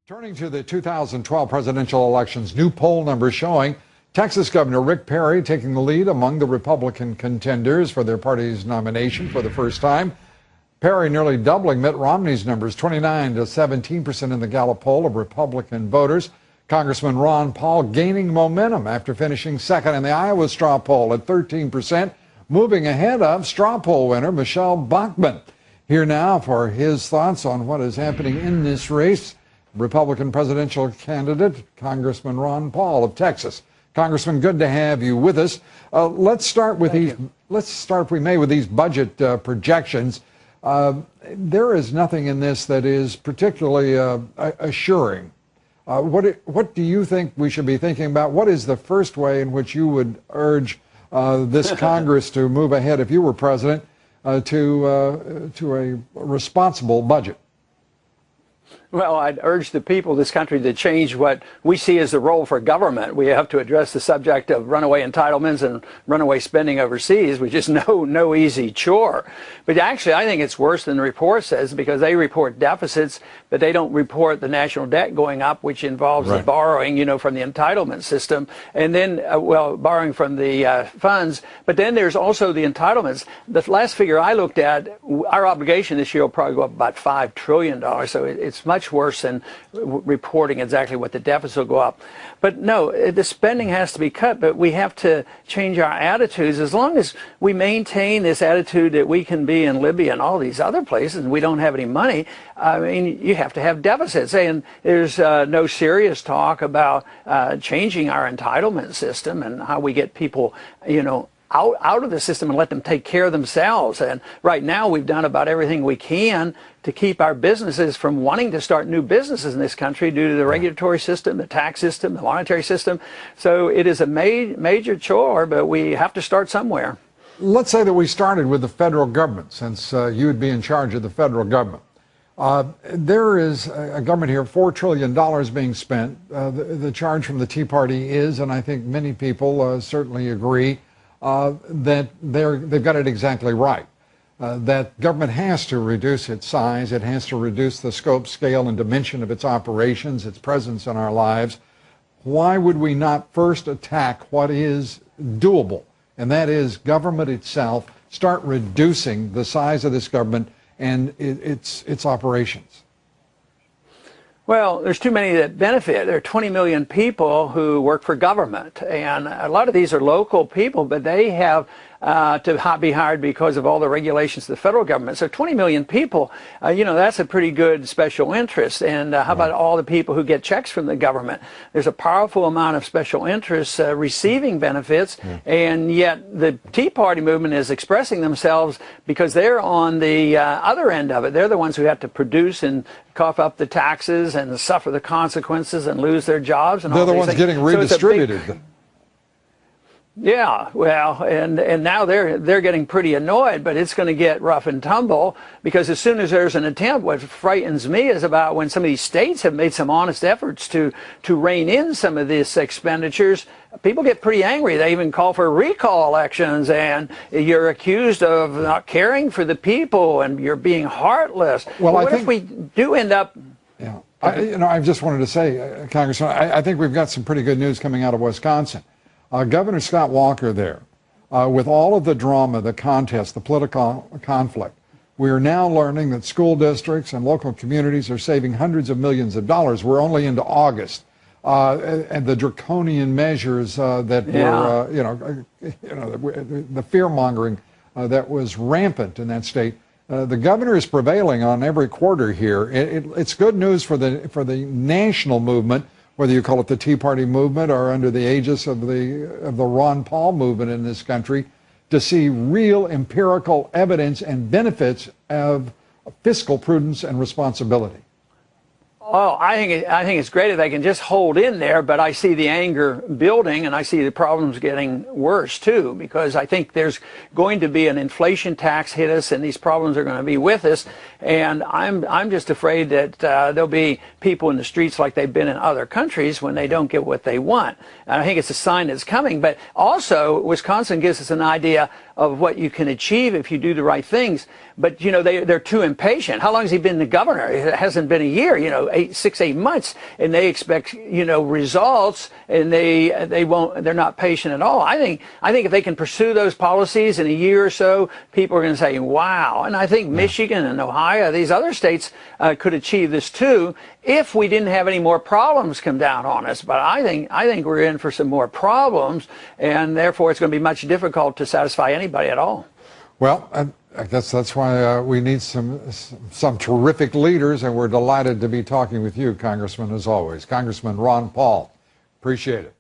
Turning to the 2012 presidential elections, new poll numbers showing Texas Governor Rick Perry taking the lead among the Republican contenders for their party's nomination for the first time. Perry nearly doubling Mitt Romney's numbers, 29 to 17% in the Gallup poll of Republican voters. Congressman Ron Paul gaining momentum after finishing second in the Iowa straw poll at 13%, moving ahead of straw poll winner Michelle Bachmann. Here now for his thoughts on what is happening in this race, Republican presidential candidate, Congressman Ron Paul of Texas. Congressman, good to have you with us. Let's start with Let's start, if we may, with these budget projections. There is nothing in this that is particularly assuring. What do you think we should be thinking about? What is the first way in which you would urge this Congress to move ahead, if you were president, to a responsible budget? Well, I'd urge the people of this country to change what we see as the role for government. We have to address the subject of runaway entitlements and runaway spending overseas, which is no easy chore. But actually, I think it's worse than the report says, because they report deficits, but they don't report the national debt going up, which involves the borrowing, from the entitlement system, and then, borrowing from the funds. But then there's also the entitlements. The last figure I looked at, our obligation this year will probably go up about $5 trillion. So it's much worse than reporting exactly what the deficit will go up. But no, the spending has to be cut, but we have to change our attitudes. As long as we maintain this attitude that we can be in Libya and all these other places and we don't have any money, I mean, you have to have deficits. And there's no serious talk about changing our entitlement system and how we get people, out of the system and let them take care of themselves. And right now we've done about everything we can to keep our businesses from wanting to start new businesses in this country due to the regulatory system, the tax system, the monetary system. So it is a major chore, but we have to start somewhere. Let's say that we started with the federal government, since you would be in charge of the federal government. There is a government here, $4 trillion being spent. The charge from the Tea Party is, and I think many people certainly agree, that they've got it exactly right. That government has to reduce its size, it has to reduce the scope, scale, and dimension of its operations, its presence in our lives. Why would we not first attack what is doable, and that is government itself, start reducing the size of this government and its operations? Well, there's too many that benefit. There are 20 million people who work for government, and a lot of these are local people, but they have to be hired because of all the regulations of the federal government. So 20 million people, that's a pretty good special interest. And how about all the people who get checks from the government? There's a powerful amount of special interests receiving benefits, and yet the Tea Party movement is expressing themselves because they're on the other end of it. They're the ones who have to produce and cough up the taxes and suffer the consequences and lose their jobs. And they're the ones getting redistributed. Yeah, well, and now they're getting pretty annoyed, but it's going to get rough and tumble, because as soon as there's an attempt, what frightens me is about when some of these states have made some honest efforts to rein in some of these expenditures, people get pretty angry. They even call for recall elections, and you're accused of not caring for the people, and you're being heartless. Well, what if we do end up... Yeah, I just wanted to say, Congressman, I think we've got some pretty good news coming out of Wisconsin. Governor Scott Walker there, with all of the drama, the contest, the political conflict, we are now learning that school districts and local communities are saving hundreds of millions of dollars. We're only into August. And the draconian measures that were, the fear-mongering that was rampant in that state. The governor is prevailing on every quarter here. It's good news for the national movement, whether you call it the Tea Party movement or under the aegis of the Ron Paul movement in this country, to see real empirical evidence and benefits of fiscal prudence and responsibility. Oh, I think it's great if they can just hold in there, but I see the anger building, and I see the problems getting worse too, because I think there's going to be an inflation tax hit us, and these problems are going to be with us, and I'm just afraid that there'll be people in the streets like they've been in other countries when they don't get what they want. And I think it's a sign that's coming, but also Wisconsin gives us an idea of what you can achieve if you do the right things. but you know, they're too impatient. How long has he been the governor? It hasn't been a year, you know, 6-8 months, and they expect, you know, results, and they're not patient at all. I think if they can pursue those policies in a year or so, people are going to say, wow. And I think Michigan and Ohio, these other states could achieve this too, if we didn't have any more problems come down on us. But I think we're in for some more problems, and therefore it's going to be much difficult to satisfy anybody at all. Well, I guess that's why we need some terrific leaders, and we're delighted to be talking with you, Congressman, as always. Congressman Ron Paul, appreciate it.